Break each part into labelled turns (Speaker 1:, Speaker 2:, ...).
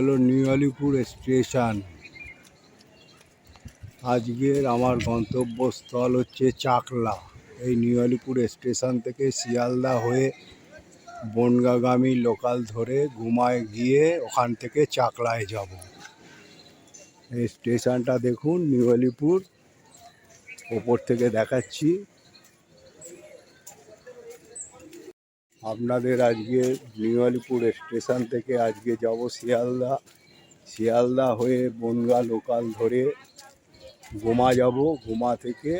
Speaker 1: হলো new Alipur station. আজকের আমার গন্তব্যস্থল হচ্ছে চাকলা। এই নিউ আলিপুর স্টেশন থেকে শিয়ালদা হয়ে বনগাগামী লোকাল ধরে ঘুমায় গিয়ে ওখান থেকে চাকলায় যাব। এই স্টেশনটা দেখুন, নিউ আলিপুর ওপর থেকে দেখাচ্ছি আপনাদের। আজকে নিউ আলিপুর স্টেশন থেকে আজকে যাব শিয়ালদা। শিয়ালদা হয়ে বনগা লোকাল ধরে গোমা যাব, গোমা থেকে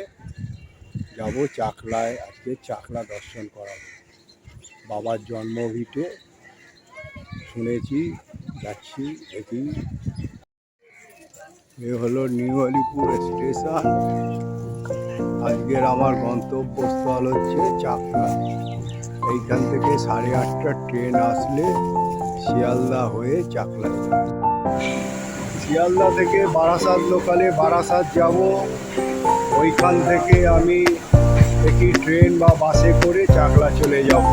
Speaker 1: যাব চাকলায়। আজকে চাকলা দর্শন করাবো, বাবার জন্মভিটে শুনেছি, যাচ্ছি দেখি। এ হলো নিউ আলিপুর স্টেশন। আজকের আমার গন্তব্যস্থল হচ্ছে চাকলা। এইখান থেকে 8:30টার ট্রেন আসলে শিয়ালদা হয়ে চাকলায় যাব। শিয়ালদা থেকে বারাসাত লোকালে বারাসাত যাব। ওইখান থেকে আমি দেখি ট্রেন বা বাসে করে চাকলা চলে যাব।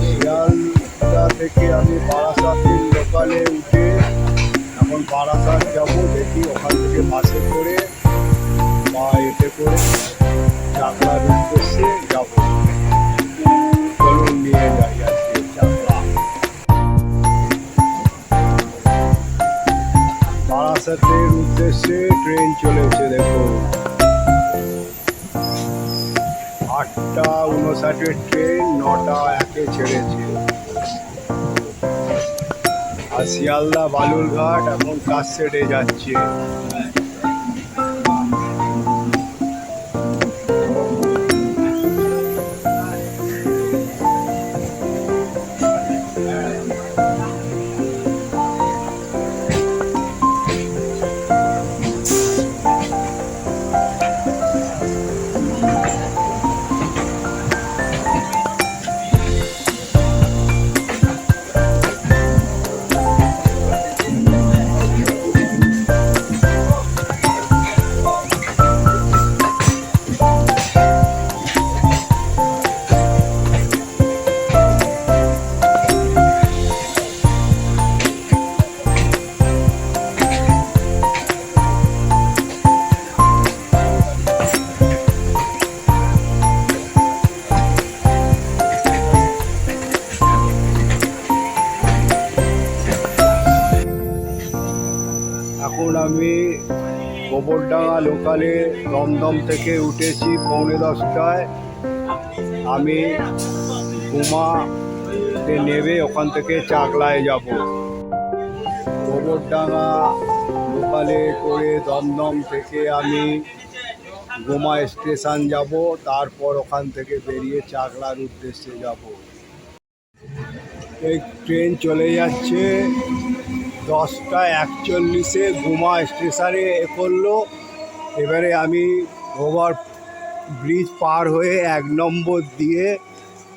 Speaker 1: শিয়ালদা থেকে আমি বারাসাতের লোকালে উঠে এখন বারাসাত যাব। দেখি ওখান থেকে বাসে করে বা এতে করে চাকলার উদ্দেশ্যে যাব। চলুন নিয়ে যাই আজকে চাকলা। বারাসাতের উদ্দেশ্যে ট্রেন চলেছে, দেখুন 8:59-এর ট্রেন 9:01-এ ছেড়েছে। আর শিয়ালদা বালুরঘাট এখন কাশসেটে যাচ্ছে। এখন আমি গোবরডাঙ্গা লোকালে দমদম থেকে উঠেছি 9:45টায়। আমি গোমাতে নেমে ওখান থেকে চাকলায় যাব। গোবরডাঙ্গা লোকালে করে দমদম থেকে আমি গোমা স্টেশন যাব, তারপর ওখান থেকে বেরিয়ে চাকলার উদ্দেশ্যে যাব। এই ট্রেন চলে যাচ্ছে 10:41-এ গোমা স্টেশনে করলো। এবারে আমি ওভার ব্রিজ পার হয়ে 1 নম্বর দিয়ে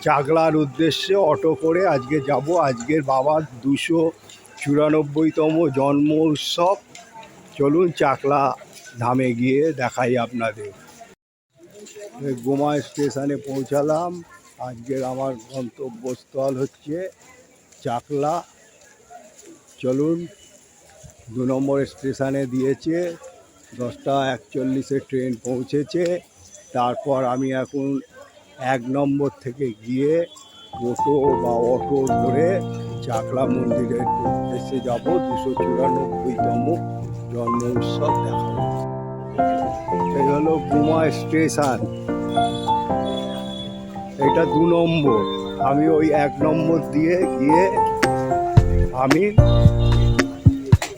Speaker 1: চাকলার উদ্দেশ্যে অটো করে আজকে যাব। আজকের বাবার 294তম জন্ম উৎসব। চলুন চাকলা ধামে গিয়ে দেখাই আপনাদের। গোমা স্টেশনে পৌঁছালাম। আজকের আমার গন্তব্যস্থল হচ্ছে চাকলা। চলুন, 2 নম্বর স্টেশনে দিয়েছে, 10:41-এ ট্রেন পৌঁছেছে। তারপর আমি এখন 1 নম্বর থেকে গিয়ে টোটো বা অটো ধরে চাকলা মন্দিরের উদ্দেশ্যে যাব। 294তম জন্ম উৎসব দেখাবো। এই হলো গোমা স্টেশন। এটা 2 নম্বর। আমি ওই 1 নম্বর দিয়ে গিয়ে আমি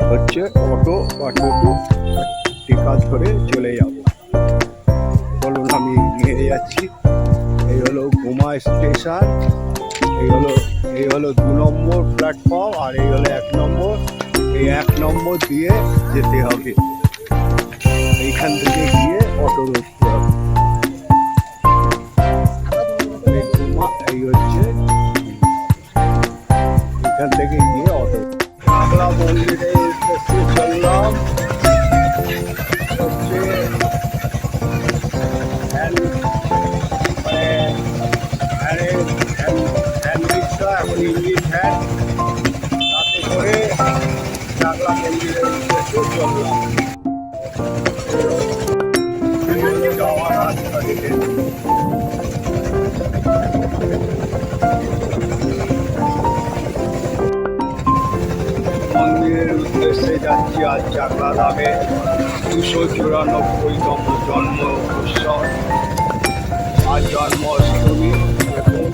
Speaker 1: হচ্ছে অটো বা টোটো টিকাট ধরে চলে যাব। বলুন, আমি নিয়ে যাচ্ছি। এই হলো গোমা স্টেশন। এই হলো 2 নম্বর প্ল্যাটফর্ম, আর এই হলো 1 নম্বর। এই 1 নম্বর দিয়ে যেতে হবে। এইখান থেকে গিয়ে অটো ধরতে হবে। এই হচ্ছে এখান থেকে গিয়ে অটো। চাকলা মন্দিরের উদ্দেশ্যে চললাম। হচ্ছে যাচ্ছি আজ চাকলা ধামে 294তম জন্ম উৎসব। আজ জন্মাষ্টমী। দেখুন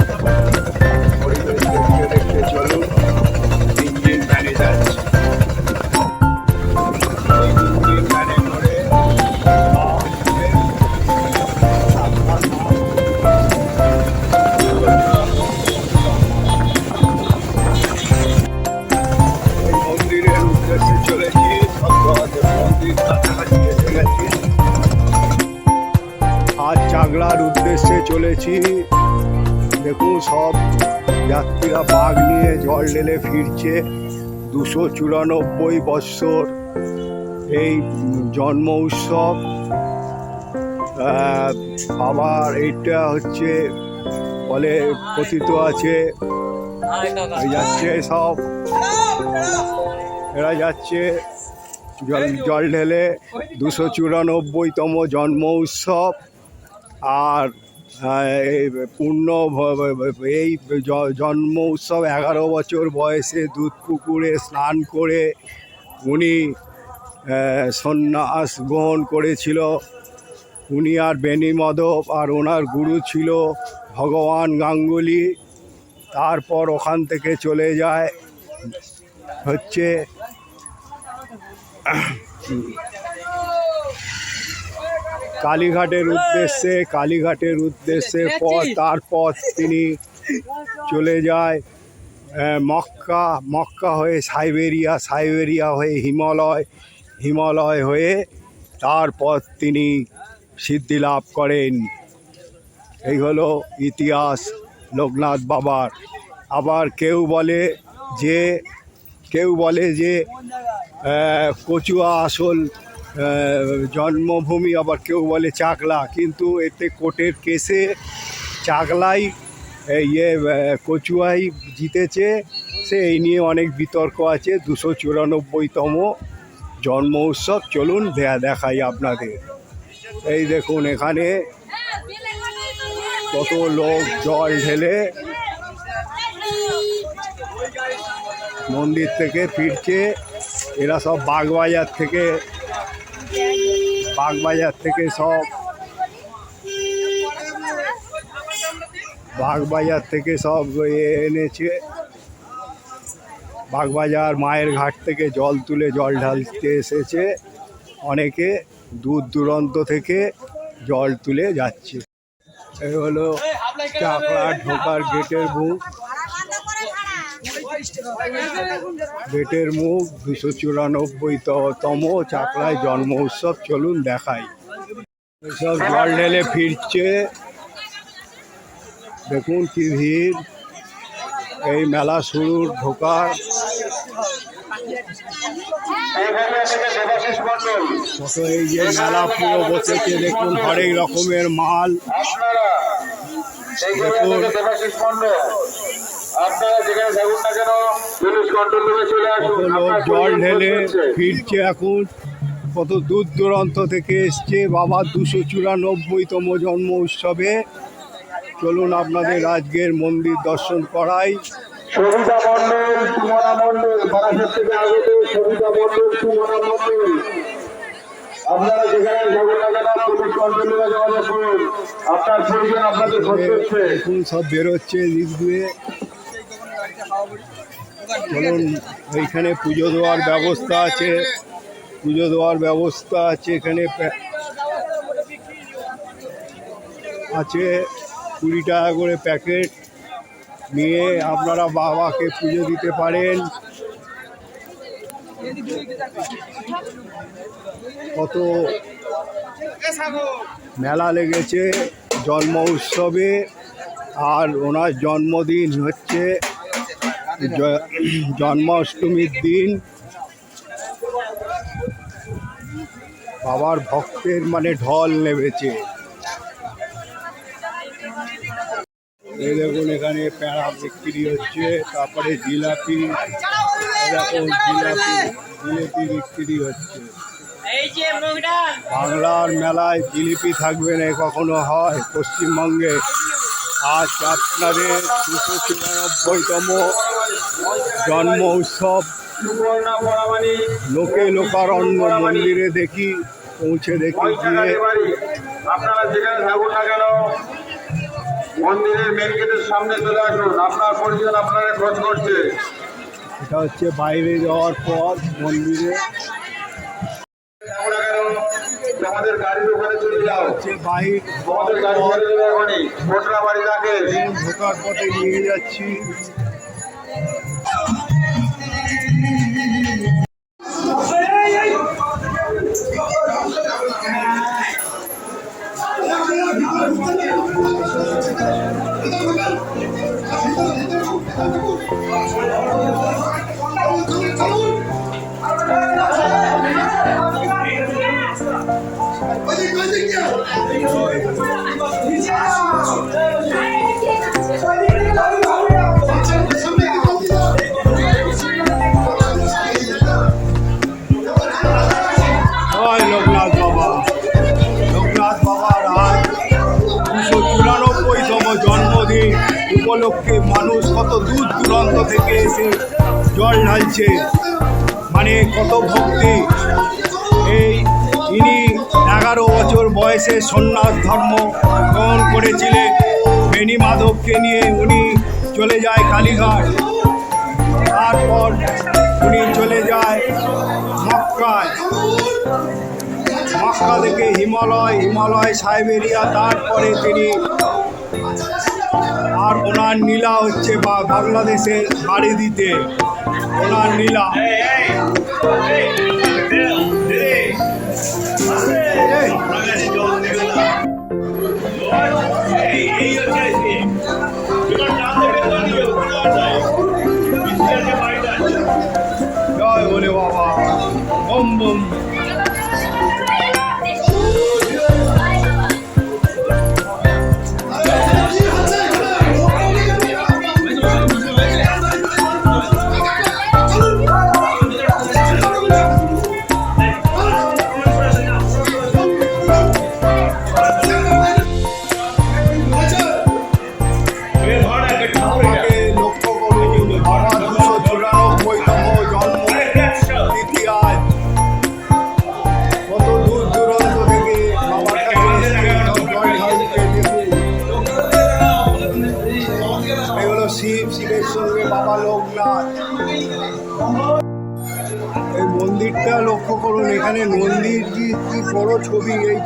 Speaker 1: পরিবেশ দেখতে দেখতে চলুন ইঞ্জিন ভ্যানে যাচ্ছে। ইঞ্জিন ভ্যানে করে মন্দিরের উদ্দেশ্যে চলেছি। মন্দির কাছাকাছি এসে গেছি। আজ চাকলার উদ্দেশ্যে চলেছি। দেখুন সব যাত্রীরা বাঘ নিয়ে জল ঢেলে ফিরছে। 294 বৎসর এই জন্ম উৎসব। আবার এইটা হচ্ছে বলে কথিত আছে যাচ্ছে সব এরা যাচ্ছে জল ঢেলে 294তম জন্ম উৎসব। আর পূর্ণ এই জন্ম উৎসব 11 বছর বয়সে দুধ পুকুরে স্নান করে উনি সন্ন্যাস গ্রহণ করেছিল। উনি আর বেনি মাধব, আর ওনার গুরু ছিল ভগবান গাঙ্গুলি। তারপর ওখান থেকে চলে যায় হচ্ছে কালীঘাটের উদ্দেশ্যে তারপর তিনি চলে যায় মক্কা হয়ে সাইবেরিয়া হয়ে হিমালয় হয়ে তারপর তিনি সিদ্ধি লাভ করেন। এই হলো ইতিহাস লোকনাথ বাবার। আবার কেউ বলে যে কচুয়া আসল জন্মভূমি, আবার কেউ বলে চাকলা। কিন্তু এতে কোর্টের কেসে চাকলাই কচুয়াই জিতেছে। এই নিয়ে অনেক বিতর্ক আছে। 294তম জন্ম উৎসব চলুন দেখাই আপনাদের। এই দেখুন এখানে কত লোক জল ঢেলে মন্দির থেকে ফিরছে। এরা সব বাগবাজার থেকে সব এনেছে। বাগবাজার মায়ের ঘাট থেকে জল তুলে জল ঢালতে এসেছে। অনেকে দূর দূরান্ত থেকে জল তুলে যাচ্ছে। এই হলো চাকলা ঢোকার গেটের মুখ। 294তম চাকলায় জন্ম উৎসব চলুন দেখাই। সব জল ঢেলে ফিরছে। দেখুন কি ভিড়। এই মেলা শুরুর ঢোকার কত এই যে মেলা পুরো বসেছে। দেখুন হরেক রকমের মাল। দেখুন লোক জল ঢেলে ফিরছে এখন। কত দূর দূরান্ত থেকে এসছে বাবা 294তম জন্ম উৎসবে। চলুন আপনাদের আজকের মন্দির দর্শন করাই।
Speaker 2: সবিতা মন্ডল, সুমনা মন্ডল, বারাসাত থেকে আগত সবিতা মন্ডল, সুমনা মন্ডল। আপনারা যেখানে যাবেন না কেন পুলিশ কন্ট্রোলে যোগাযোগ করুন। আপনার পরিজন আপনাদের হচ্ছে।
Speaker 1: এখন সব বেরোচ্ছে দিক দিয়ে। চলুন এইখানে পুজো দেওয়ার ব্যবস্থা আছে। এখানে আছে 20 টাকা করে প্যাকেট নিয়ে আপনারা বাবাকে পুজো দিতে পারেন। কত মেলা লেগেছে জন্ম উৎসবে। আর ওনার জন্মদিন হচ্ছে জন্মাষ্টমীর দিন। বাবার ভক্তের ঢল নেমেছে। এই দেখুন এখানে প্যাড়া বিক্রি হচ্ছে। তারপরে জিলাপি বিক্রি হচ্ছে। বাংলার মেলায় জিলিপি থাকবে না কখনো হয় পশ্চিমবঙ্গে। আজ আপনাদের 294তম জন্ম উৎসব
Speaker 2: সুবর্ণা পরামানি
Speaker 1: লোকে লোকারণ্য মন্দিরে দেখি, পৌঁছে দেখি গিয়ে
Speaker 2: আপনারা যেখানে থাকুন না কেন মন্দিরের মেন গেটের সামনে চলে আসুন। আপনার পরিজন আপনারা খোঁজ করছে।
Speaker 1: এটা হচ্ছে বাইরে যাওয়ার পর মন্দিরে
Speaker 2: আমাদের গাড়ির ওখানে চলে যাও।
Speaker 1: হচ্ছে বাহির
Speaker 2: আমাদের গাড়ি চলে যাবে এখনই কোটরা বাড়ি থাকে।
Speaker 1: ঢোকার পথে নিয়ে যাচ্ছি। লোকনাথ বাবার আজ 294তম জন্মদিন উপলক্ষে মানুষ কত দূর দূরান্ত থেকে এসে জল ঢালছে, মানে কত ভক্তি। ইনি 11 বছর বয়সে সন্ন্যাস ধর্ম গ্রহণ করেছিলেন। বেণী মাধবকে নিয়ে উনি চলে যায় কালীঘাট, তারপর উনি চলে যায় মক্কায়, মক্কা থেকে হিমালয় সাইবেরিয়া, তারপরে তিনি আর ওনার নীলা হচ্ছে বাংলাদেশের বাড়ি দিতে ওনার নীলা। জয় বলে বাবা, বম বম। শিবের সঙ্গে বাবা লোকনাথ। এই মন্দিরটা লক্ষ্য করুন, এখানে নন্দীর কি বড় ছবি। এই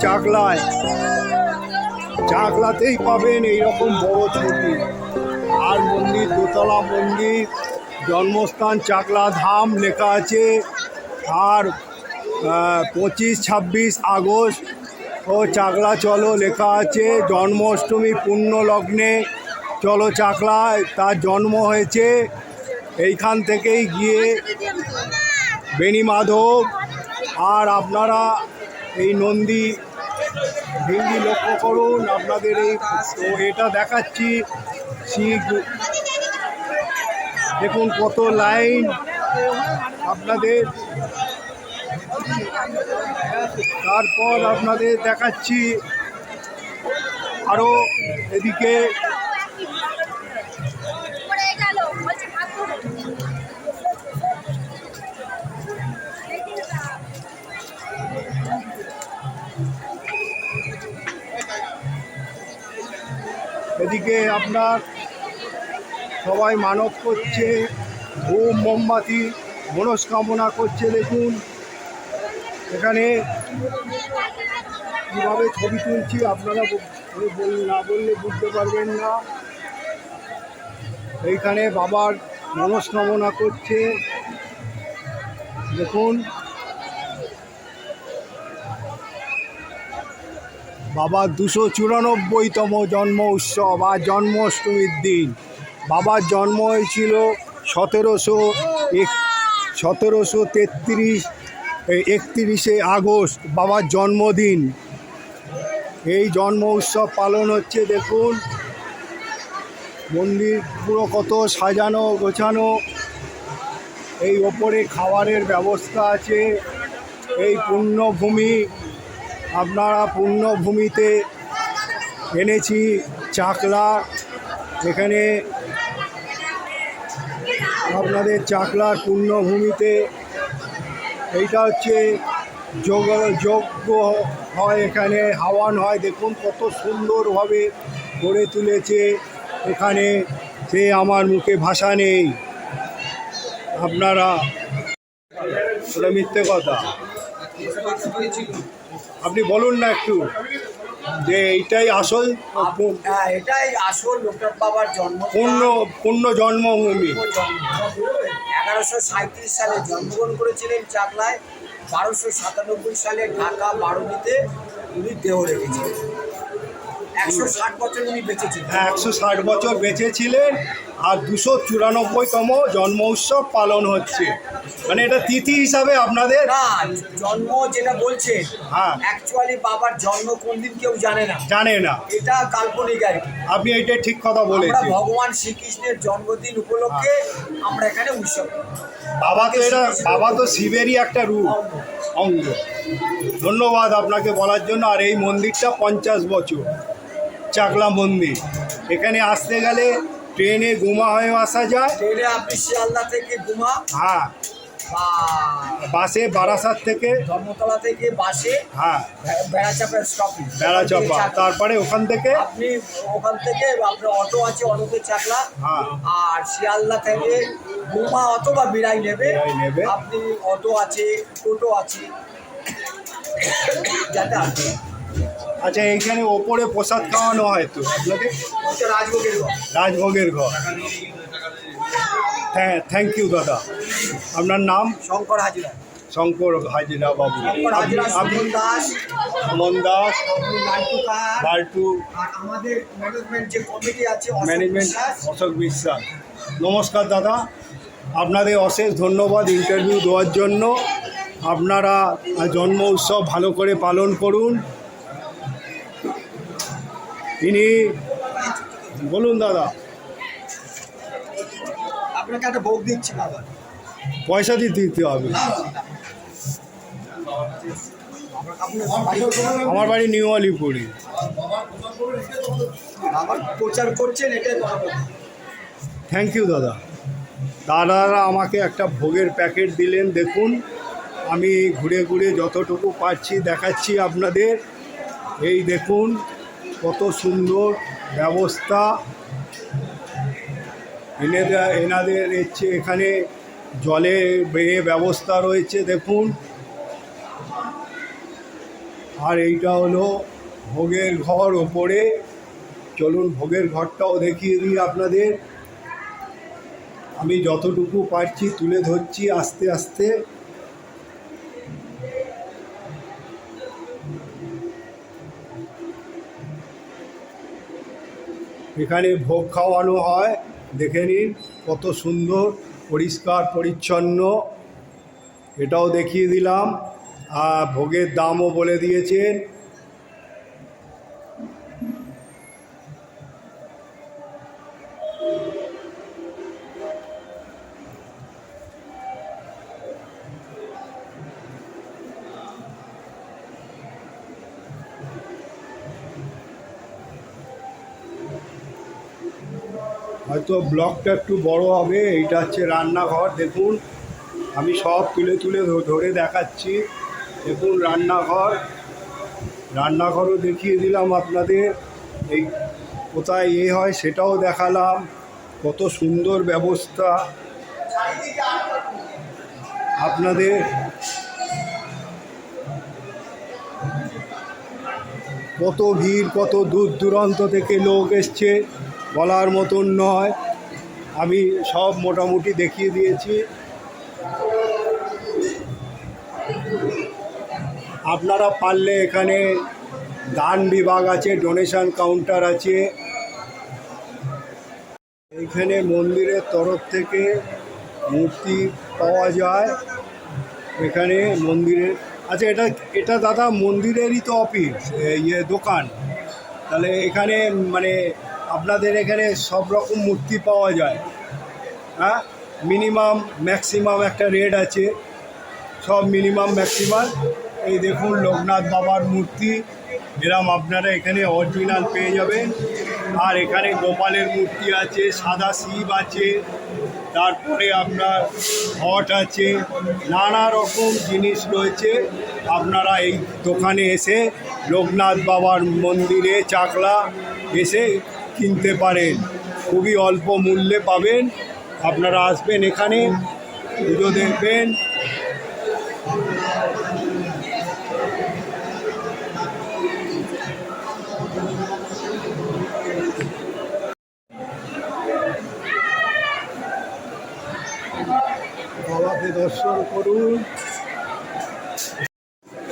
Speaker 1: চাকলাতেই পাবেন এইরকম বড় ছবি। আর মন্দির দোতলা মন্দির, জন্মস্থান চাকলা ধাম লেখা আছে। আর 25-26 আগস্ট ও চাকলা চলো লেখা আছে। জন্মাষ্টমী পুণ্য লগ্নে চলো চাকলায় তার জন্ম হয়েছে। এইখান থেকেই গিয়ে বেণী মাধব। আর আপনারা এই নন্দী ভিন্ডি লক্ষ্য করুন, আপনাদের এই এটা দেখাচ্ছি। দেখুন কত লাইন আপনাদের। তারপর আপনাদের দেখাচ্ছি আরও এদিকে আপনার সবাই মানত করছে, ধূপ মোমবাতি মনস্কামনা করছে। দেখুন এখানে কীভাবে ছবি তুলছি, আপনারা না বললে বুঝতে পারবেন না। এইখানে বাবার মনস্কামনা করছে। দেখুন বাবার 294তম জন্ম উৎসব আর জন্মাষ্টমীর দিন। বাবার জন্ম হয়েছিল 31 আগস্ট, বাবার জন্মদিন। এই জন্ম উৎসব পালন হচ্ছে। দেখুন মন্দির পুরো কত সাজানো গোছানো। এই ওপরে খাবারের ব্যবস্থা আছে। এই পুণ্যভূমি, আপনারা পুণ্যভূমিতে এনেছি চাকলা। এখানে আপনাদের চাকলার পূর্ণভূমিতে এইটা হচ্ছে যজ্ঞ হয়, এখানে হাওয়ান হয়। দেখুন কত সুন্দরভাবে গড়ে তুলেছে এখানে, সে আমার মুখে ভাষা নেই। আপনারা ওটা মিথ্যে কথা, আপনি বলুন না একটু যে এইটাই আসল
Speaker 3: এটাই আসল লোকনাথ বাবার জন্ম,
Speaker 1: পূর্ণ জন্মভূমি।
Speaker 3: 1137 সালে জন্মগ্রহণ করেছিলেন চাকলায়। 1297 সালে ঢাকা বারোদিতে উনি দেহ রেখেছিলেন। 160 বছর উনি বেঁচেছিলেন।
Speaker 1: 160 বছর বেঁচে ছিলেন, আর 294তম জন্ম উৎসব পালন হচ্ছে। মানে এটা তিথি হিসাবে আপনাদের
Speaker 3: না, জন্ম যেটা বলছে,
Speaker 1: হ্যাঁ,
Speaker 3: অ্যাকচুয়ালি বাবার জন্ম কোন দিন কেউ জানে
Speaker 1: না,
Speaker 3: এটা কাল্পনিক আর কি।
Speaker 1: আপনি এইটা ঠিক কথা
Speaker 3: আমরা
Speaker 1: বলেছেন।
Speaker 3: ভগবান শ্রীকৃষ্ণের জন্মদিন উপলক্ষে আমরা এখানে উৎসব করি।
Speaker 1: বাবা তো শিবেরই একটা রূপ, অঙ্গ। ধন্যবাদ আপনাকে বলার জন্য। আর এই মন্দিরটা 50 বছর, চাকলা মন্দির। এখানে আসতে গেলে ট্রেনে গুমা হয়ে আসা যায়,
Speaker 3: ট্রেনে আপনি শিয়ালদা থেকে গুমা,
Speaker 1: হ্যাঁ,
Speaker 3: বা
Speaker 1: বাসে বারাসাত থেকে,
Speaker 3: ধর্মতলা থেকে বাসে,
Speaker 1: হ্যাঁ,
Speaker 3: বেড়াচাপের স্টপে,
Speaker 1: বেড়াচাপা, তারপরে ওখান থেকে
Speaker 3: আপনি আপনার অটো আছে, অটোতে চাকলা,
Speaker 1: হ্যাঁ,
Speaker 3: আর শিয়ালদা থেকে গুমা অথবা বিড়াই নেবে। আপনি অটো আছে, টোটো আছে, যাতে আছে।
Speaker 1: আচ্ছা, এইখানে ওপরে প্রসাদ খাওয়ানো হয় তো আপনাদের?
Speaker 3: রাজভোগের ঘর।
Speaker 1: রাজভোগের ঘর। হ্যাঁ, থ্যাংক ইউ দাদা। আপনার নাম?
Speaker 3: শঙ্কর হাজিরা।
Speaker 1: শঙ্কর হাজিরা বাবু।
Speaker 3: শঙ্কর হাজিরা, সুমন দাস,
Speaker 1: সুমন দাস,
Speaker 3: লালটু কার,
Speaker 1: লালটু,
Speaker 3: আর আমাদের ম্যানেজমেন্ট যে কমিটি আছে,
Speaker 1: ম্যানেজমেন্ট অশোক বিশ্বাস। নমস্কার দাদা, আপনাদের অশেষ ধন্যবাদ ইন্টারভিউ দেওয়ার জন্য। আপনারা জন্ম উৎসব ভালো করে পালন করুন। তিনি বলুন দাদা।
Speaker 3: আপনাকে একটা ভোগ দিচ্ছি বাবা।
Speaker 1: পয়সা দিতে হবে? আমার বাড়ি নিউ আলিপুরে।
Speaker 3: আবার প্রচার করছেন, এটাই
Speaker 1: থ্যাংক ইউ দাদা। দাদারা আমাকে একটা ভোগের প্যাকেট দিলেন। দেখুন, আমি ঘুরে ঘুরে যতটুকু পারছি দেখাচ্ছি আপনাদের। এই দেখুন কত সুন্দর ব্যবস্থা এনাদের হচ্ছে। এখানে জলের ব্যবস্থা রয়েছে দেখুন। আর এইটা হলো ভোগের ঘর ওপরে। চলুন ভোগের ঘরটাও দেখিয়ে দিই আপনাদের। আমি যতটুকু পারছি তুলে ধরছি আস্তে আস্তে। এখানে ভোগ খাওয়ানো হয়, দেখে নিন কত সুন্দর পরিষ্কার পরিচ্ছন্ন। এটাও দেখিয়ে দিলাম। আর ভোগের দামও বলে দিয়েছেন। হয়তো ব্লকটা একটু বড় হবে। এইটা হচ্ছে রান্নাঘর। দেখুন, আমি সব তুলে তুলে ধরে দেখাচ্ছি। দেখুন রান্নাঘরও দেখিয়ে দিলাম আপনাদের। এই কোথায় হয় সেটাও দেখালাম। কত সুন্দর ব্যবস্থা আপনাদের। কত ভিড়, কত দূর দূরান্ত থেকে লোক এসছে, বলার মতন নয়। আমি সব মোটামুটি দেখিয়ে দিয়েছি। আপনারা পারলে এখানে দান বিভাগ আছে, ডোনেশন কাউন্টার আছে। এইখানে মন্দিরের তরফ থেকে মূর্তি পাওয়া যায়। এখানে মন্দিরের আচ্ছা, এটা দাদা মন্দিরেরই তো অফিস, দোকান। তাহলে এখানে মানে আপনাদের এখানে সব রকম মূর্তি পাওয়া যায়, হ্যাঁ? মিনিমাম ম্যাক্সিমাম একটা রেট আছে, সব মিনিমাম ম্যাক্সিমাম। এই দেখুন লোকনাথ বাবার মূর্তি, এরম আপনারা এখানে অরিজিনাল পেয়ে যাবেন। আর এখানে গোপালের মূর্তি আছে, সাদা শিব আছে, তারপরে আপনার হট আছে, নানা রকম জিনিস রয়েছে। আপনারা এই দোকানে এসে লোকনাথ বাবার মন্দিরে চাকলা এসে কিনতে পারেন, খুবই অল্প মূল্যে পাবেন। আপনারা আসবেন এখানে, পুজো দেখবেন। বাবাকে দর্শন করুন।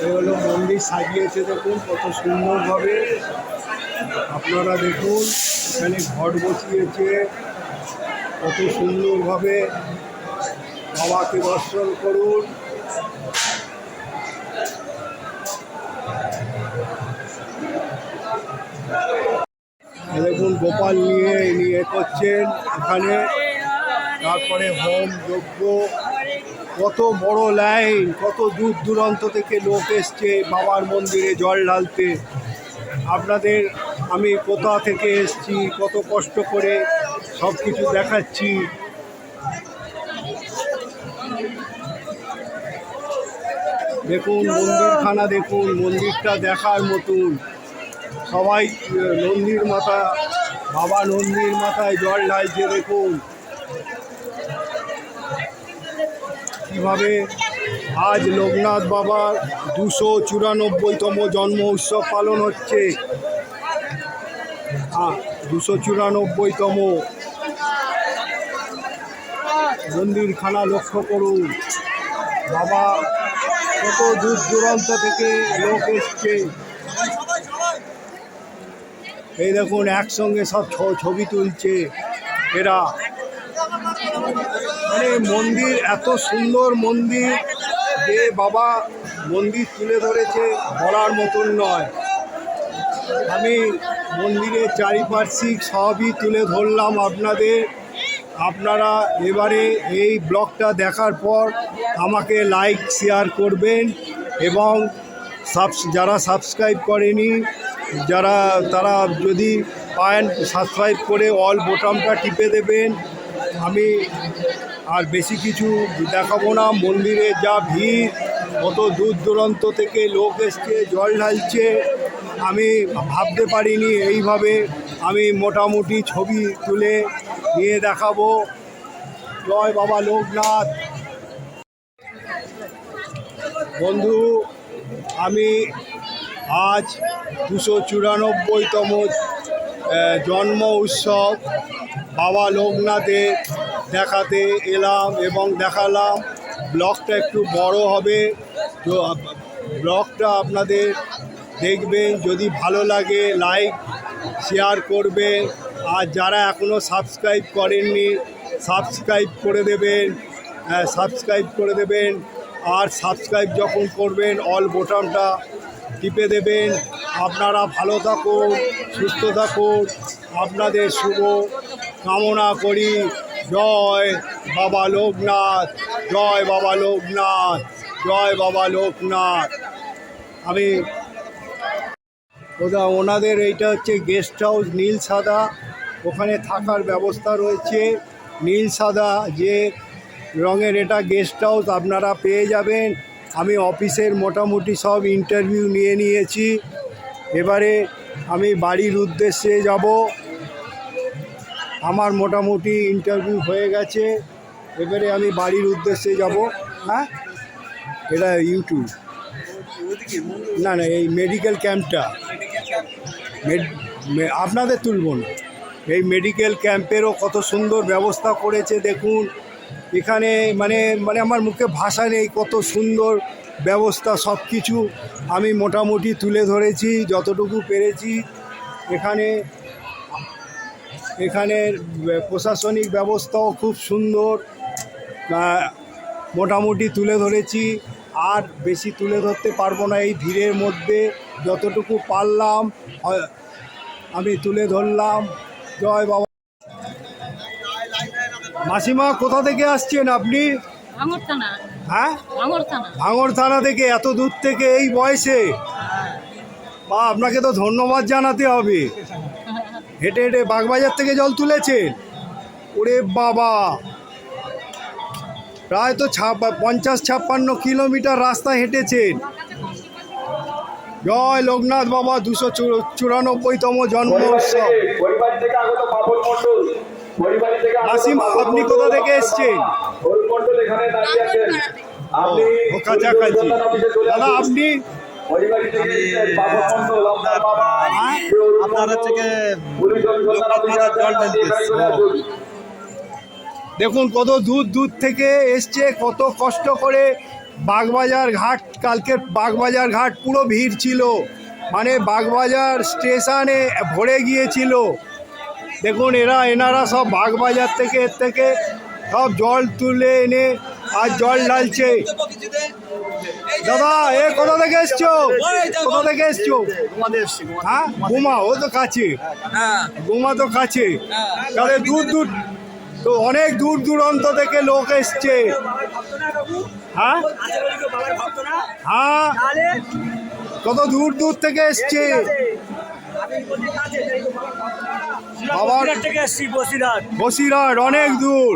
Speaker 1: এই হলো মন্দির সাজিয়েছে, দেখুন কত সুন্দরভাবে। আপনারা দেখুন এখানে ঘট বসিয়েছে, কত সুন্দরভাবে। বাবাকে দর্শন করুন। দেখুন গোপাল নিয়ে করছেন এখানে। তারপরে হোম যজ্ঞ, কত বড় লাইন, কত দূর দূরান্ত থেকে লোক এসছে বাবার মন্দিরে জল ঢালতে। আপনাদের আমি কোথা থেকে এসছি, কত কষ্ট করে সব কিছু দেখাচ্ছি। দেখুন মন্দিরখানা, দেখুন মন্দিরটা দেখার মতন। সবাই নন্দীর মাথা, বাবা নন্দীর মাথায় জল ঢালছে। দেখুন কীভাবে আজ লোকনাথ বাবার 294তম জন্ম উৎসব পালন হচ্ছে। 294তম মন্দিরখানা লক্ষ্য করুন। বাবা কত দূর দূরান্ত থেকে লোক এসছে। এই দেখুন একসঙ্গে সব ছবি তুলছে এরা। মানে মন্দির, এত সুন্দর মন্দির যে বাবা মন্দির তুলে ধরেছে বলার মতন নয়। আমি মন্দিরের চারিপার্শ্বিক সবই তুলে ধরলাম আপনাদের। আপনারা এবারে এই ব্লগটা দেখার পর আমাকে লাইক শেয়ার করবেন, এবং যারা সাবস্ক্রাইব করেনি তারা যদি পান সাবস্ক্রাইব করে অল বোতামটা টিপে দেবেন। আমি আর বেশি কিছু দেখাবো না। মন্দিরে যা ভিড়, কত দূর দূরান্ত থেকে লোক এসছে, জল ঢালছে। আমি ভাবতে পারিনি এইভাবে আমি মোটামুটি ছবি তুলে নিয়ে দেখাবো। জয় বাবা লোকনাথ। বন্ধু, আমি আজ 294তম জন্ম উৎসব বাবা লোকনাথের দেখাতে এলাম এবং দেখালাম। ব্লগটা একটু বড় হবে, তো ব্লগটা আপনাদের দেখবেন। যদি ভালো লাগে লাইক শেয়ার করবেন, আর যারা এখনও সাবস্ক্রাইব করেননি সাবস্ক্রাইব করে দেবেন। আর সাবস্ক্রাইব যখন করবেন অল বোতামটা টিপে দেবেন। আপনারা ভালো থাকুন, সুস্থ থাকুন, আপনাদের শুভ কামনা করি। জয় বাবা লোকনাথ, জয় বাবা লোকনাথ, জয় বাবা লোকনাথ। আমি ওনাদের এইটা হচ্ছে গেস্ট হাউস নীল সাদা, ওখানে থাকার ব্যবস্থা রয়েছে। নীল সাদা যে রঙের এটা গেস্ট হাউস আপনারা পেয়ে যাবেন। আমি অফিসের মোটামুটি সব ইন্টারভিউ নিয়ে নিয়েছি। এবারে আমি বাড়ির উদ্দেশ্যে যাব। আমার মোটামুটি ইন্টারভিউ হয়ে গেছে, এবারে আমি বাড়ির উদ্দেশ্যে যাব। হ্যাঁ, এটা ইউটিউব না, এই মেডিকেল ক্যাম্পটা আপনাদের তুলব না। এই মেডিকেল ক্যাম্পেরও কত সুন্দর ব্যবস্থা করেছে দেখুন। এখানে মানে আমার মুখে ভাষা নেই, কত সুন্দর ব্যবস্থা। সব কিছু আমি মোটামুটি তুলে ধরেছি যতটুকু পেরেছি। এখানের প্রশাসনিক ব্যবস্থাও খুব সুন্দর, মোটামুটি তুলে ধরেছি। আর বেশি তুলে ধরতে পারবো না, এই ভিড়ের মধ্যে যতটুকু পারলাম আমি তুলে ধরলাম। জয় বাবা। মাসিমা, কোথা থেকে আসছেন আপনি?
Speaker 4: ভাঙড় থানা।
Speaker 1: হ্যাঁ,
Speaker 4: ভাঙড়
Speaker 1: থানা থেকে এত দূর থেকে এই বয়সে? বা আপনাকে তো ধন্যবাদ জানাতে হবে। হেঁটে হেঁটে বাগবাজার থেকে জল তুলেছেন? ওরে বাবা, প্রায় তো 50-56 কিলোমিটার রাস্তা হেঁটেছেন। জয় লোকনাথ বাবা 294তম জন্ম উৎসব।
Speaker 2: পরিবার থেকে আগত পাপন মণ্ডল, পরিবার থেকে
Speaker 1: নাসিম, আপনি কোথা থেকে এসছেন?
Speaker 2: অরুণ মণ্ডল এখানে দাঁড়িয়ে আছেন। আপনি
Speaker 1: ও কাছাকাছি। দাদা আপনি?
Speaker 2: পরিবার থেকে পাপন মণ্ডল, আপনার বাবা
Speaker 5: আপনার হচ্ছে কি
Speaker 2: পুলিশ অফিসার জল ঢালতেছে।
Speaker 1: দেখুন কত দূর দূর থেকে এসছে, কত কষ্ট করে। বাগবাজার ঘাট, কালকে বাগবাজার ঘাট পুরো ভিড় ছিল, মানে বাগবাজার স্টেশনে ভরে গিয়েছিল। দেখুন এনারা সব বাগবাজার থেকে এর থেকে সব জল তুলে এনে আর জল ঢালছে। দাদা এ কোথা থেকে এসছো? কোথা থেকে এসছো? হ্যাঁ, গুমা, ও তো কাছে, গুমা তো কাছে। তাহলে দূর দূর তো অনেক দূর দূরান্ত থেকে লোক এসছে। হ্যাঁ হ্যাঁ, কত দূর দূর থেকে এসছে। বাবার বসিরহাট অনেক দূর,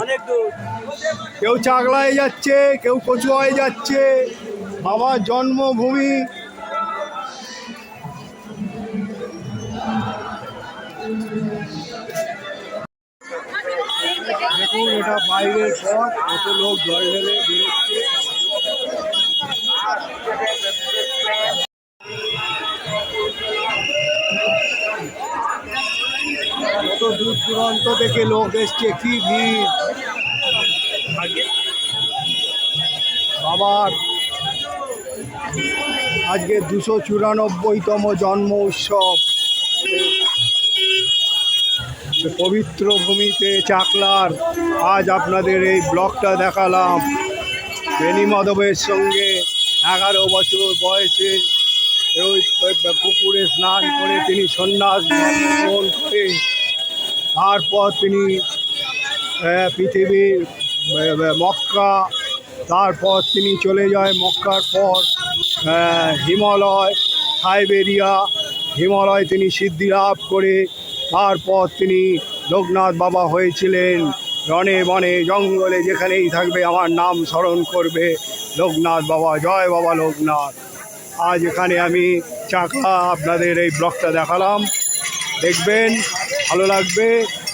Speaker 1: কেউ চাকলায় যাচ্ছে, কেউ কচুয়ায় যাচ্ছে। বাবার জন্মভূমি। দেখুন এটা বাইরের পথ, কত লোক জল ঢেলে বেরোচ্ছে। কত দূর দূরান্ত থেকে লোক এসছে, কি ভিড়। বাবার আজকে 294তম জন্ম উৎসব। পবিত্র ভূমিতে চাকলার আজ আপনাদের এই ব্লগটা দেখালাম। বেনি মাধবের সঙ্গে 11 বছর বয়সে ওই পুকুরে স্নান করে তিনি সন্ন্যাস গ্রহণ করে তারপর তিনি পৃথিবীর মক্কা, তারপর তিনি চলে যায় মক্কার পর হিমালয়, সাইবেরিয়া, হিমালয় তিনি সিদ্ধি লাভ করে তারপর তিনি লোকনাথ বাবা হয়েছিলেন। রণে বনে জঙ্গলে যেখানেই থাকবে আমার নাম স্মরণ করবে লোকনাথ বাবা। জয় বাবা লোকনাথ। আজ এখানে আমি চাকলা আপনাদের এই ব্লগটা দেখালাম, দেখবেন ভালো লাগবে।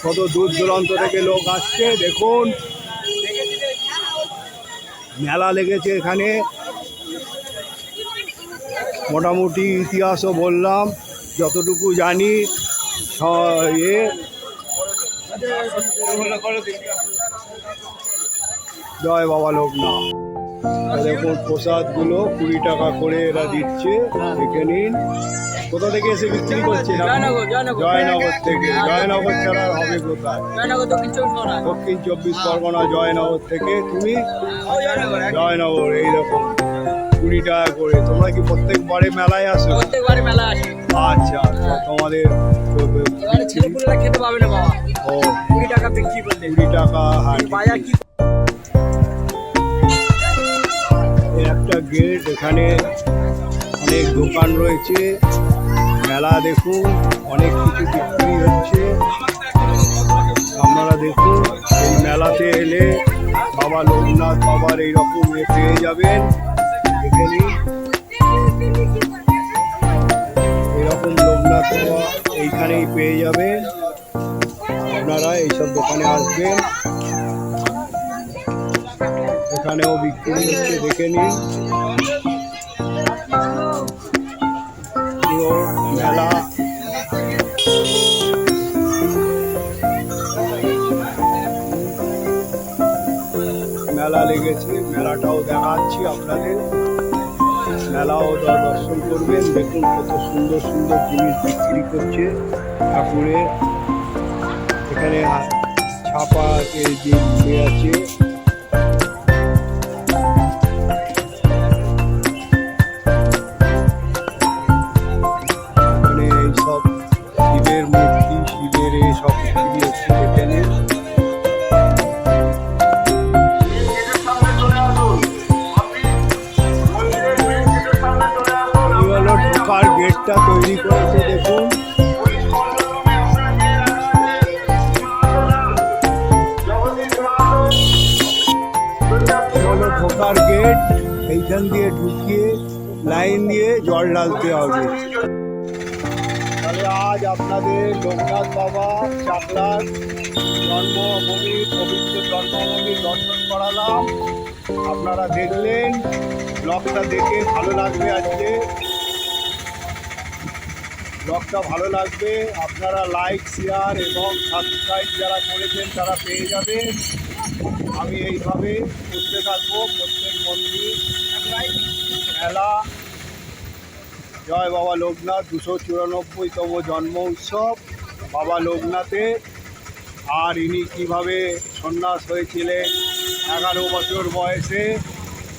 Speaker 1: কত দূর দূরান্ত থেকে লোক আসছে। দেখুন মেলা লেগেছে এখানে, মোটামুটি ইতিহাসও বললাম যতটুকু জানি। জয় বাবা লোকনাথ। দেখুন প্রসাদগুলো 20 টাকা করে এরা দিচ্ছে, দেখে নিন। কোথা থেকে এসে বিক্রি করছে? জয়নগর থেকে। জয়নগর ছাড়া হবে কোথায়? দক্ষিণ 24 পরগনা জয়নগর থেকে। তুমি? জয়নগর। এইরকম 20 টাকা করে। তোমরা কি প্রত্যেকবারে মেলায় আসো?
Speaker 5: প্রত্যেকবারে মেলা আসে।
Speaker 1: আচ্ছা, তোমাদের
Speaker 5: ছেলেপুলেরা খেতে পাবে না বাবা।
Speaker 1: ও
Speaker 5: 20 টাকা বিক্রি করলে।
Speaker 1: 20 টাকা। হ্যাঁ,
Speaker 5: বাজার কি
Speaker 1: একটা গেট, এখানে অনেক দোকান রয়েছে। মেলা দেখুন, অনেক কিছু বিক্রি হচ্ছে। আপনারা দেখুন, এই মেলাতে এলে বাবা লোকনাথ বাবার এইরকম পেয়ে যাবেন। এখানে এরকম লোকনাথ বাবা এইখানেই পেয়ে যাবেন। আপনারা এইসব দোকানে আসবেন, এখানেও বিক্রি হচ্ছে, দেখে নিন। পুরো মেলা মেলা লেগেছে, মেলাটাও দেখাচ্ছি আপনাদের। মেলাও দর্শন করবেন। দেখুন কত সুন্দর সুন্দর জিনিস বিক্রি করছে ঠাকুরের। এখানে ছাপা আছে, আছে। এইসব শিবের মূর্তি, শিবের এইসব বিক্রি হচ্ছে, এখানে ঢোকার গেটটা তৈরি করেছে। দেখুন গেট, এইখান দিয়ে ঢুকিয়ে লাইন দিয়ে জল ঢালতে হবে। তাহলে আজ আপনাদের লোকনাথ বাবা চাকলার জন্মভূমি, পবিত্র জন্মভূমি দর্শন করালাম। আপনারা দেখলেন, ব্লগটা দেখে ভালো লাগবে। আজকে ব্লগটা ভালো লাগবে, আপনারা লাইক, শেয়ার এবং সাবস্ক্রাইব যারা করেছেন তারা পেয়ে যাবেন। আমি এইভাবে করতে থাকবো। প্রত্যেক মন্দির, মেলা, জয় বাবা লোকনাথ 294তম জন্ম উৎসব বাবা লোকনাথের। আর ইনি কীভাবে সন্ন্যাস হয়েছিলেন 11 বছর বয়সে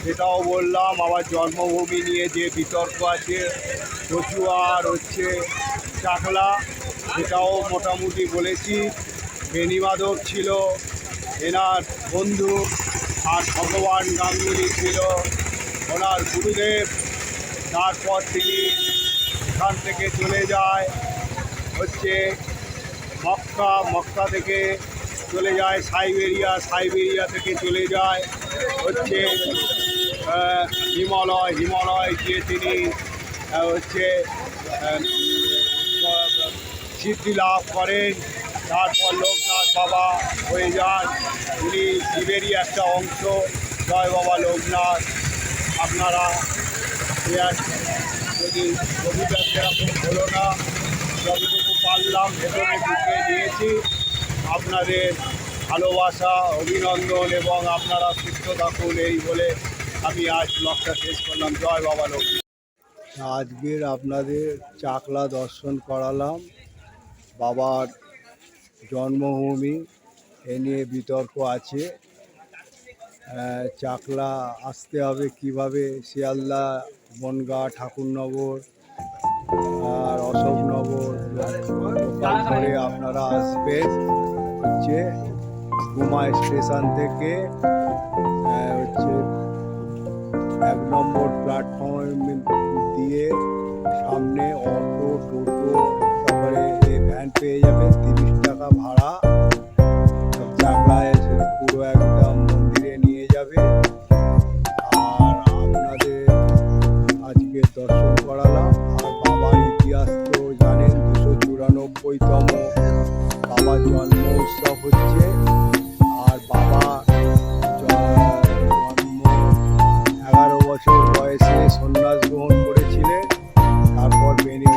Speaker 1: সেটাও বললাম। আবার জন্মভূমি নিয়ে যে বিতর্ক আছে কচুয়া আর হচ্ছে চাকলা, সেটাও মোটামুটি বলেছি। বেণীমাধব ছিল এনার বন্ধু, আর ভগবান গাঙ্গুলি ছিল ওনার গুরুদেব। তারপর তিনি এখান থেকে চলে যায় হচ্ছে মক্কা থেকে চলে যায় সাইবেরিয়া থেকে চলে যায় হচ্ছে হিমালয় গিয়ে তিনি হচ্ছে সিদ্ধি লাভ করেন। তারপর লোকনাথ বাবা হয়ে যান। উনি শিবেরই একটা অংশ। জয় বাবা লোকনাথ। আপনারা যদি কবিতা সেরকম হলো না, যতটুকু পারলাম ভেতরে ঢুকে দিয়েছি। আপনাদের ভালোবাসা, অভিনন্দন এবং আপনারা সুস্থ থাকুন এই বলে আমি আজ ব্লগটা শেষ করলাম। জয় বাবা লোকনাথ। আজকের আপনাদের চাকলা দর্শন করালাম। বাবার জন্মভূমি এ নিয়ে বিতর্ক আছে। চাকলা আসতে হবে কিভাবে, শিয়ালদা, বনগাঁ, ঠাকুরনগর আর অশোকনগর ধরে আপনারা আসবেন হচ্ছে গুমা স্টেশন থেকে হচ্ছে 1 নম্বর প্ল্যাটফর্ম দিয়ে সামনে অটো, টোটো, তারপরে ভ্যান পেয়ে যাবেন। 30 টাকা ভাড়া। চাকলায় এসে পুরো একদম মন্দিরে নিয়ে যাবে। আর আপনাদের আজকে দর্শন করালাম। আর বাবার ইতিহাস তো জানেন, 294তম বাবার জন্ম উৎসব হচ্ছে। আর বাবা জন্ম 11 বছর বয়সে সন্ন্যাস গ্রহণ করেছিলেন। তারপর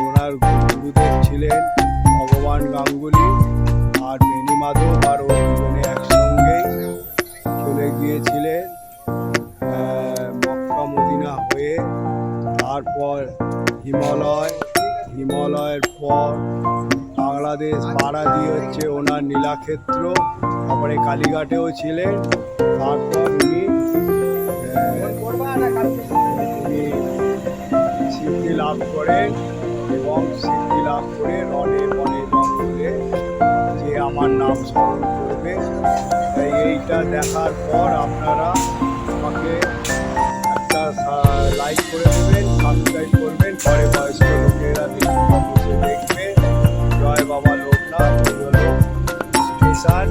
Speaker 1: ওনার গুরুদেব ছিলেন ভগবান গাঙ্গুলি আর বেণীমাধব, আর ও দুজনে একসঙ্গেই চলে গিয়েছিলেন মক্কা মদিনা হয়ে। তারপর হিমালয়ের পর বাংলাদেশ পাড়াদি হচ্ছে ওনার নীলাক্ষেত্র। তারপরে কালীঘাটেও ছিলেন। তারপর উনি সিদ্ধি লাভ করেন এবং সিদ্ধি লাভ করে রনে বনে জঙ্গলে যে আমার নাম স্মরণ করবে। তাই এইটা দেখার পর আপনারা আমাকে একটা লাইক করে দেবেন, সাবস্ক্রাইব করবেন। ঘরে বয়স্ক লোকেরা বসে দেখবে। জয় বাবা লোকনাথ স্টেশন।